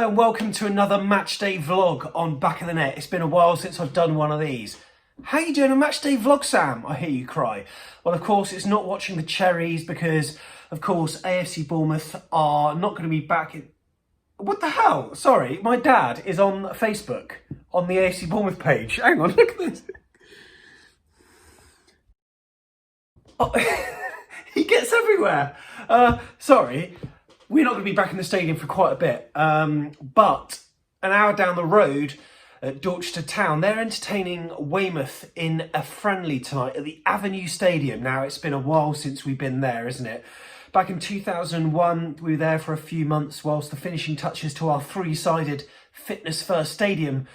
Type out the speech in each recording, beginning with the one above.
Hello and welcome to another matchday vlog on Back of the Net. It's been a while since I've done one of these. How are you doing a matchday vlog, Sam? I hear you cry. Well, of course, it's not watching the Cherries because, of course, AFC Bournemouth are not going to be back in... What the hell? Sorry, my dad is on Facebook on the AFC Bournemouth page. Hang on, look at this. Oh, he gets everywhere. Sorry. We're not going to be back in the stadium for quite a bit, but an hour down the road at Dorchester town, they're entertaining Weymouth in a friendly tonight at the Avenue Stadium. Now, it's been a while since we've been there, isn't it? Back in 2001, we were there for a few months whilst the finishing touches to our three-sided Fitness First Stadium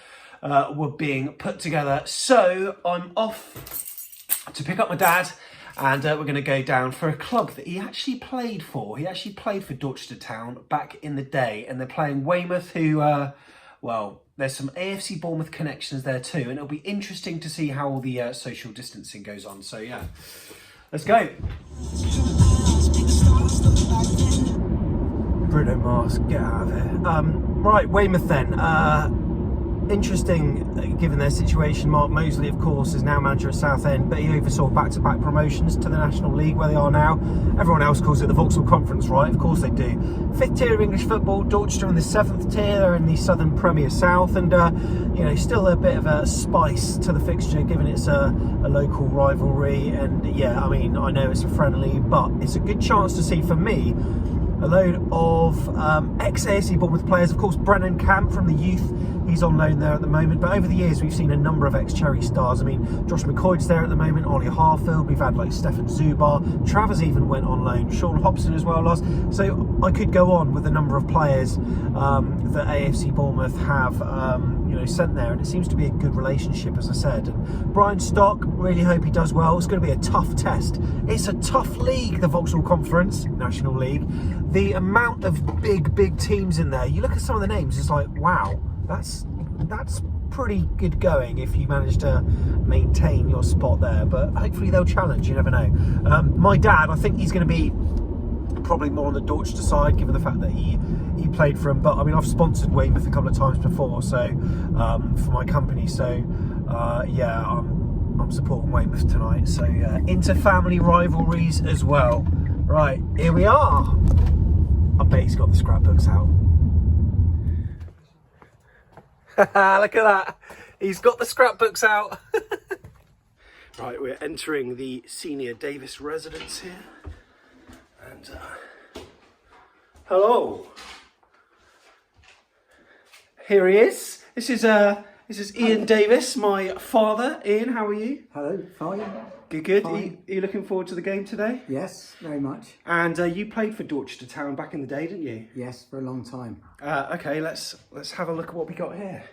were being put together. So I'm off to pick up my dad. And we're going to go down for a club that he actually played for. He actually played for Dorchester Town back in the day. And they're playing Weymouth, who, well, there's some AFC Bournemouth connections there too. And it'll be interesting to see how all the social distancing goes on. So, yeah, let's go. Bruno Mars, get out of here. Right, Weymouth then. Interesting, given their situation. Mark Mosley, of course, is now manager at Southend, but he oversaw back-to-back promotions to the National League, where they are now. Everyone else calls it the Vauxhall Conference, right? Of course they do. 5th tier of English football, Dorchester in the 7th tier, they're in the Southern Premier South, and, you know, still a bit of a spice to the fixture, given it's a local rivalry. And, yeah, I mean, I know it's a friendly, but it's a good chance to see, for me, a load of ex-AFC Bournemouth players. Of course, Brennan Camp from the youth, he's on loan there at the moment. But over the years, we've seen a number of ex-Cherry stars. I mean, Josh McQuoid's there at the moment, Ollie Harfield. We've had like Stephane Zubar. Travers even went on loan. Sean Hobson as well last. So I could go on with the number of players that AFC Bournemouth have you know, sent there. And it seems to be a good relationship, as I said. And Brian Stock, really hope he does well. It's going to be a tough test. It's a tough league, the Vauxhall Conference, National League. The amount of big teams in there. You look at some of the names, it's like, wow, that's pretty good going if you manage to maintain your spot there. But hopefully they'll challenge, you never know. My dad, I think he's going to be probably more on the Dorchester side, given the fact that he played for him. But I mean, I've sponsored Weymouth a couple of times before, so for my company. So yeah, I'm supporting Weymouth tonight. So inter-family rivalries as well. Right, here we are. I bet he's got the scrapbooks out. Look at that. He's got the scrapbooks out. Right, we're entering the Senior Davis residence here. And hello. Here he is. This is Ian Davis, my father. Ian, how are you? Hello, fine. Good. Fine. Are you looking forward to the game today? Yes, very much. And you played for Dorchester Town back in the day, didn't you? Yes, for a long time. Okay, let's have a look at what we got here.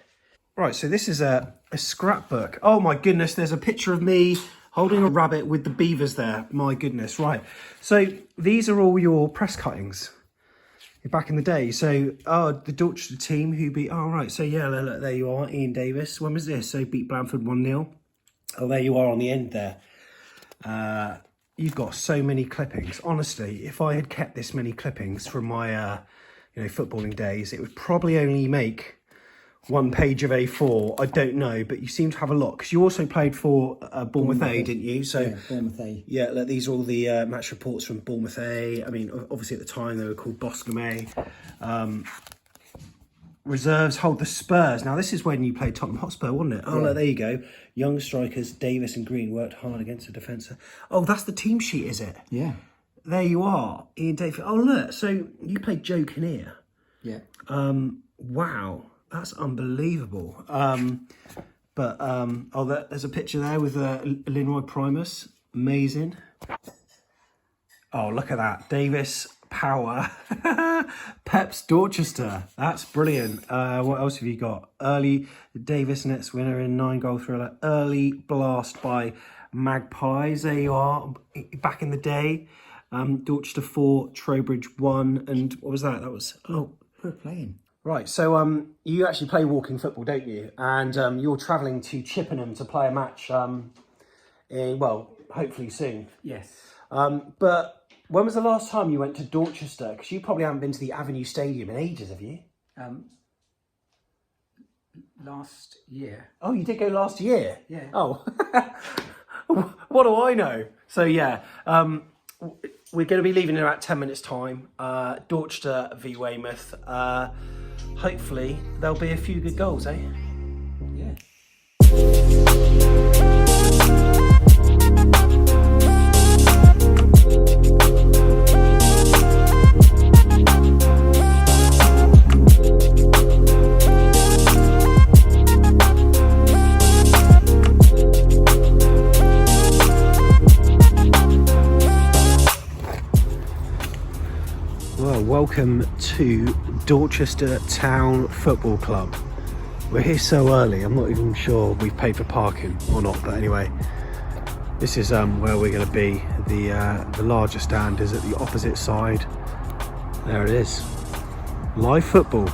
Right, so this is a scrapbook. Oh my goodness, there's a picture of me holding a rabbit with the beavers there. My goodness, right. So these are all your press cuttings back in the day. So, the Dorchester team who beat... Oh, right, so yeah, look, there you are, Ian Davis. When was this? So beat Blandford 1-0. Oh, there you are on the end there. You've got so many clippings. Honestly, if I had kept this many clippings from my you know, footballing days, it would probably only make one page of A4. I don't know, but you seem to have a lot, because you also played for Bournemouth A, didn't you? So yeah, Bournemouth A. Yeah, look, these are all the match reports from Bournemouth A. I mean, obviously at the time they were called Boscombe A. Reserves hold the Spurs. Now, this is when you played Tottenham Hotspur, wasn't it? Oh, yeah. Look, there you go. Young strikers, Davis and Green, worked hard against the defence. Oh, that's the team sheet, is it? Yeah. There you are, Ian Davis. Oh, look, so you played Joe Kinnear. Yeah. Wow, that's unbelievable. There's a picture there with Linroy Primus. Amazing. Oh, look at that. Davis, Power, Pep's Dorchester. That's brilliant. What else have you got? Early Davis Nets winner in 9-goal thriller. Early blast by Magpies. There you are. Back in the day. Dorchester 4, Trowbridge 1. And what was that? That was... Oh, we're playing. Right, so you actually play walking football, don't you? And you're travelling to Chippenham to play a match, well, hopefully soon. Yes. But when was the last time you went to Dorchester? Because you probably haven't been to the Avenue Stadium in ages, have you? last year. Oh, you did go last year? Yeah. Oh, what do I know? So yeah, we're going to be leaving in about 10 minutes time. Dorchester v Weymouth. Hopefully there'll be a few good goals, eh? Yeah. Well, welcome to Dorchester Town Football Club. We're here so early, I'm not even sure we've paid for parking or not, but anyway, this is where we're going to be. The larger stand is at the opposite side. There it is. Live football.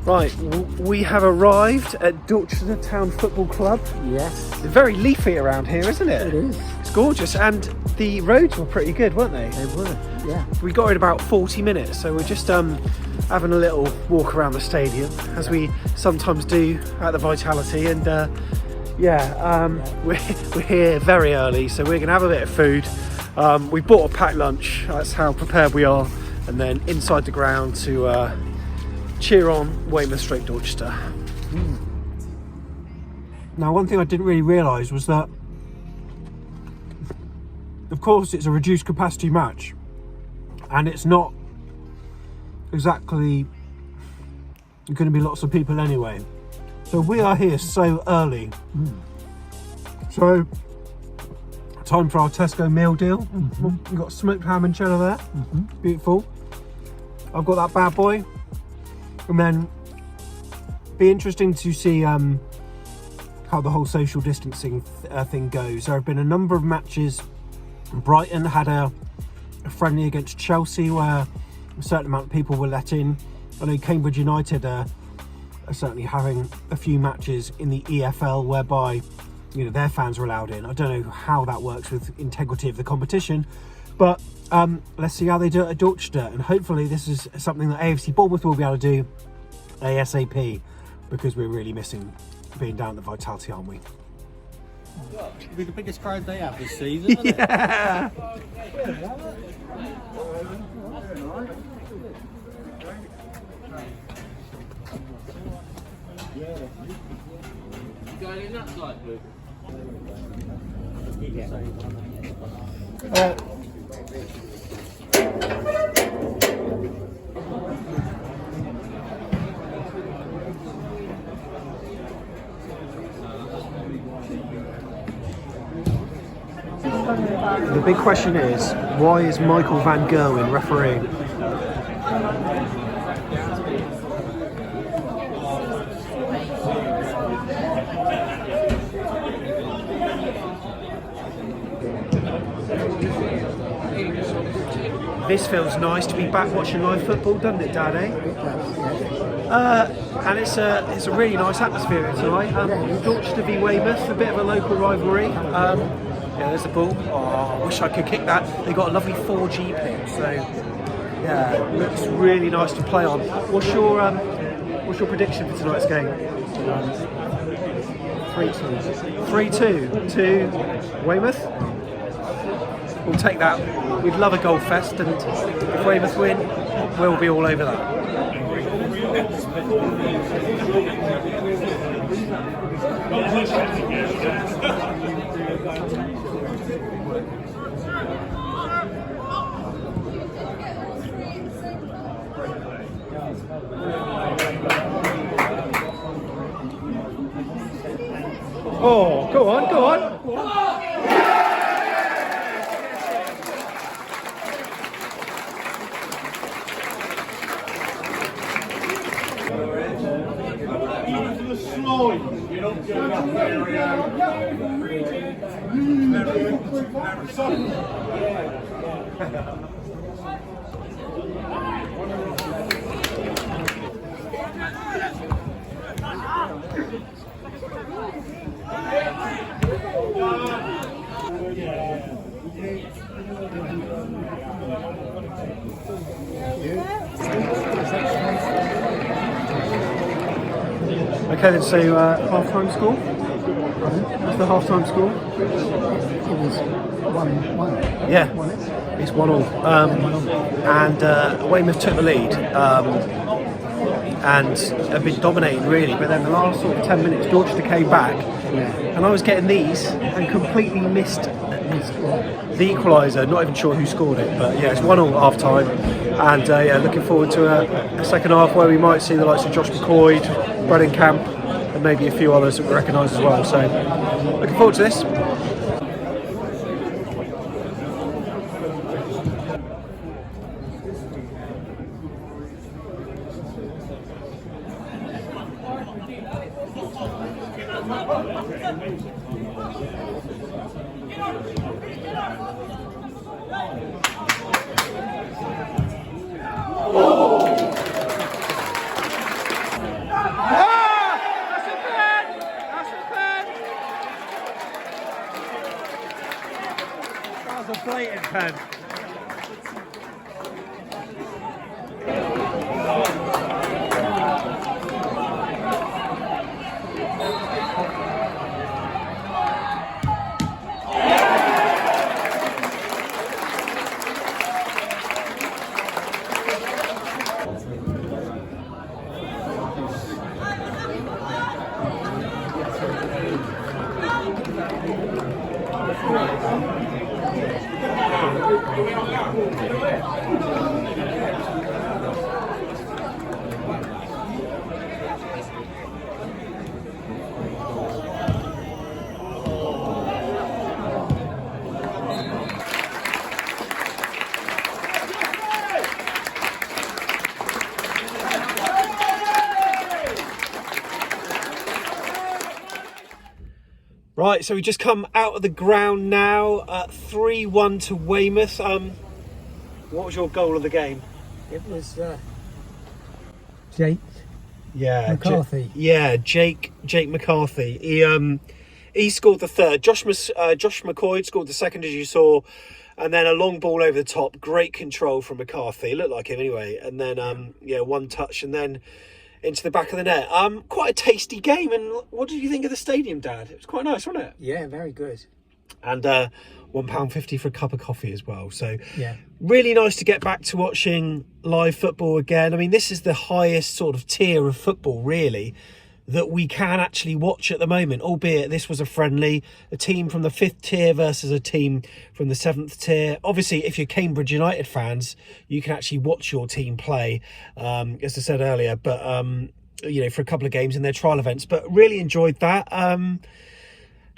Right, we have arrived at Dorchester Town Football Club. Yes. It's very leafy around here, isn't it? It is. It's gorgeous, and the roads were pretty good, weren't they? They were, yeah. We got in about 40 minutes, so we're just having a little walk around the stadium, as we sometimes do at the Vitality, and we're here very early, so we're going to have a bit of food. We bought a packed lunch, that's how prepared we are, and then inside the ground to cheer on Weymouth straight Dorchester. Now, one thing I didn't really realise was that, of course, it's a reduced capacity match, and it's not exactly going to be lots of people anyway. So we are here so early. So, time for our Tesco meal deal. We've got smoked ham and cheddar there. Beautiful. I've got that bad boy. And then, be interesting to see how the whole social distancing thing goes. There have been a number of matches. Brighton had a friendly against Chelsea where a certain amount of people were let in. I know Cambridge United are certainly having a few matches in the EFL whereby, you know, their fans are allowed in. I don't know how that works with integrity of the competition, but let's see how they do it at Dorchester, and hopefully this is something that AFC Bournemouth will be able to do ASAP, because we're really missing being down at the Vitality, aren't we? It'll be the biggest crowd they have this season, isn't Yeah. Going in that side, Luke? The big question is, why is Michael Van Gerwen refereeing? This feels nice to be back watching live football, doesn't it, Dad? And it's a really nice atmosphere here tonight. Dorchester v Weymouth, a bit of a local rivalry. Yeah, there's the ball. Oh, I wish I could kick that. They've got a lovely 4G pitch, so yeah, it looks really nice to play on. What's your prediction for tonight's game? 3-2. 3-2 to Weymouth. We'll take that. We'd love a goal fest, and if Weymouth win, we'll be all over that. Oh, go on, go on. Okay then, so half-time score? What's the half-time score? It was 1-1. Yeah, 1-1. it's 1-1. And Weymouth took the lead and have been dominating really, but then the last sort of 10 minutes Dorchester came back and I was getting these and completely missed the equaliser. Not even sure who scored it, but yeah, it's 1-1 at half-time, and yeah, looking forward to a second half where we might see the likes of Jake McCarthy, Brennan Camp, and maybe a few others that we recognise as well. So looking forward to this. That was a blatant pen. Right, so we just come out of the ground now, 3-1 to Weymouth. What was your goal of the game? It was Jake McCarthy. Jake McCarthy. He scored the third. Josh McQuoid scored the second, as you saw, and then a long ball over the top. Great control from McCarthy. It looked like him anyway. And then one touch, and then into the back of the net. Quite a tasty game. And what did you think of the stadium, Dad? It was quite nice, wasn't it? Yeah, very good. And £1.50 for a cup of coffee as well. So yeah, really nice to get back to watching live football again. I mean, this is the highest sort of tier of football, really, that we can actually watch at the moment, albeit this was a friendly, a team from the 5th tier versus a team from the 7th tier. Obviously, if you're Cambridge United fans, you can actually watch your team play, as I said earlier, but for a couple of games in their trial events. But really enjoyed that.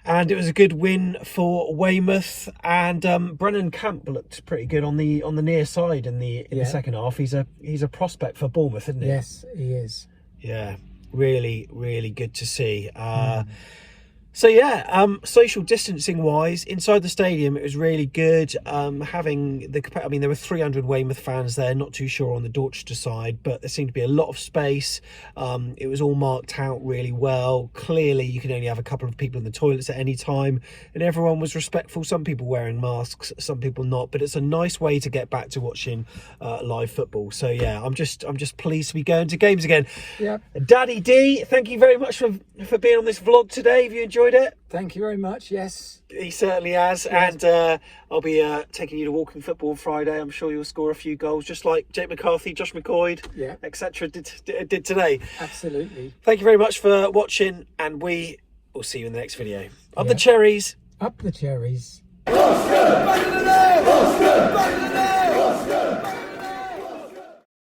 And it was a good win for Weymouth, and Brennan Camp looked pretty good on the near side in the second half. He's a prospect for Bournemouth, isn't he? Yes, he is. Yeah, really, really good to see. So yeah, social distancing wise, inside the stadium, it was really good. There were 300 Weymouth fans there, not too sure on the Dorchester side, but there seemed to be a lot of space. It was all marked out really well. Clearly, you can only have a couple of people in the toilets at any time, and everyone was respectful. Some people wearing masks, some people not, but it's a nice way to get back to watching live football. So yeah, I'm just pleased to be going to games again. Yeah. Daddy D, thank you very much for being on this vlog today. Have you enjoyed it? Thank you very much. Yes, he certainly has. Yes. And I'll be taking you to walking football on Friday. I'm sure you'll score a few goals, just like Jake McCarthy, Josh McQuoid, etc. did today. Absolutely. Thank you very much for watching, and we will see you in the next video. Up the cherries. Up the cherries. What's good? Back in the day! What's good? Back in the day!